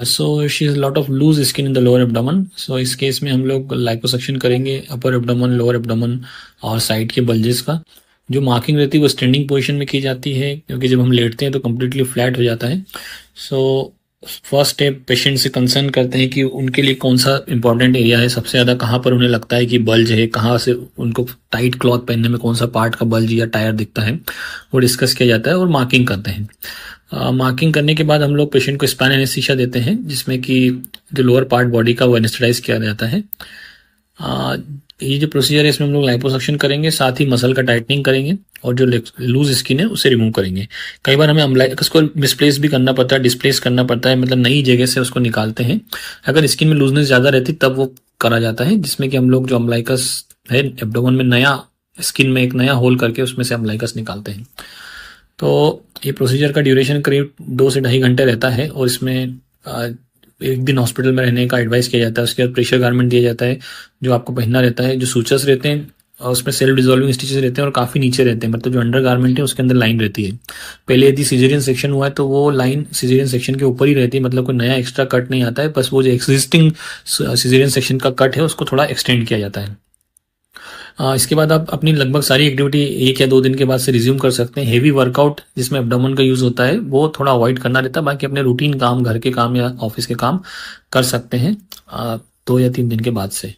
So she is lot of loose skin in the lower abdomen. So इस case में हम लोग liposuction करेंगे अपर एब्डोमेन, लोअर एब्डोमेन और साइड के बल्जेस का। जो मार्किंग रहती है वो स्टैंडिंग पोजीशन में की जाती है, क्योंकि जब हम लेटते हैं तो कम्प्लीटली फ्लैट हो जाता है। सो फर्स्ट स्टेप पेशेंट से कंसर्न करते हैं कि उनके लिए कौन सा इंपॉर्टेंट एरिया है, सबसे ज़्यादा कहाँ पर उन्हें लगता है कि बल्ज है, कहाँ से उनको टाइट क्लॉथ पहनने में कौन सा पार्ट का बल्ज या टायर दिखता है, वो डिस्कस किया जाता है और मार्किंग करते हैं। मार्किंग करने के बाद हम लोग पेशेंट को स्पाइन एनेस्थीसिया देते हैं, जिसमें कि जो लोअर पार्ट बॉडी का वो एनेस्थेटाइज किया जाता है। ये जो प्रोसीजर है इसमें हम लोग लाइपोसक्शन करेंगे, साथ ही मसल का टाइटनिंग करेंगे और जो लूज स्किन है उसे रिमूव करेंगे। कई बार हमें अम्बलाइकस को मिसप्लेस भी करना पड़ता है, डिस्प्लेस करना पड़ता है, मतलब नई जगह से उसको निकालते हैं। अगर स्किन में लूजनेस ज़्यादा रहती तब वो करा जाता है, जिसमें कि हम लोग जो अम्बलाइकस है एब्डोमेन में नया स्किन में एक नया होल करके उसमें से अम्बलाइकस निकालते हैं। तो ये प्रोसीजर का ड्यूरेशन करीब 2 से ढाई घंटे रहता है और इसमें एक दिन हॉस्पिटल में रहने का एडवाइस किया जाता है। उसके बाद प्रेशर गारमेंट दिया जाता है जो आपको पहनना रहता है। जो सूचर्स रहते हैं और उसमें सेल्फ डिजोल्विंग स्टिचेस रहते हैं और काफ़ी नीचे रहते हैं, मतलब जो अंडर गारमेंट है उसके अंदर लाइन रहती है। पहले यदि सिजेरियन सेक्शन हुआ है तो वो लाइन सिजेरियन सेक्शन के ऊपर ही रहती है, मतलब कोई नया एक्स्ट्रा कट नहीं आता है, बस वो जो एग्जिस्टिंग सिजेरियन सेक्शन का कट है उसको थोड़ा एक्सटेंड किया जाता है। इसके बाद आप अपनी लगभग सारी एक्टिविटी 1 या 2 दिन के बाद से रिज्यूम कर सकते हैं। हेवी वर्कआउट जिसमें एब्डोमेन का यूज़ होता है वो थोड़ा अवॉइड करना रहता है, बाकी अपने रूटीन काम, घर के काम या ऑफिस के काम कर सकते हैं 2 या 3 दिन के बाद से।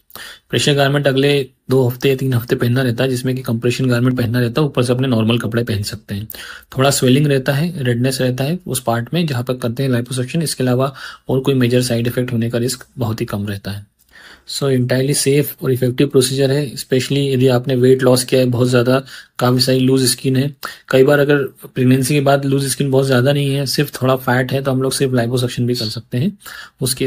प्रेशर गारमेंट अगले 2 हफ्ते या 3 हफ्ते पहनना रहता है, जिसमें कि कंप्रेशन गारमेंट पहनना रहता है, ऊपर से अपने नॉर्मल कपड़े पहन सकते हैं। थोड़ा स्वेलिंग रहता है, रेडनेस रहता है उस पार्ट में जहाँ पर करते हैं लाइपोसक्शन। इसके अलावा और कोई मेजर साइड इफेक्ट होने का रिस्क बहुत ही कम रहता है। सो इंटायरली सेफ और इफेक्टिव प्रोसीजर है, स्पेशली यदि आपने वेट लॉस किया है बहुत ज़्यादा, काफ़ी सारी लूज स्किन है। कई बार अगर प्रेगनेंसी के बाद लूज स्किन बहुत ज़्यादा नहीं है, सिर्फ थोड़ा फैट है, तो हम लोग सिर्फ लाइपोसक्शन भी कर सकते हैं उसके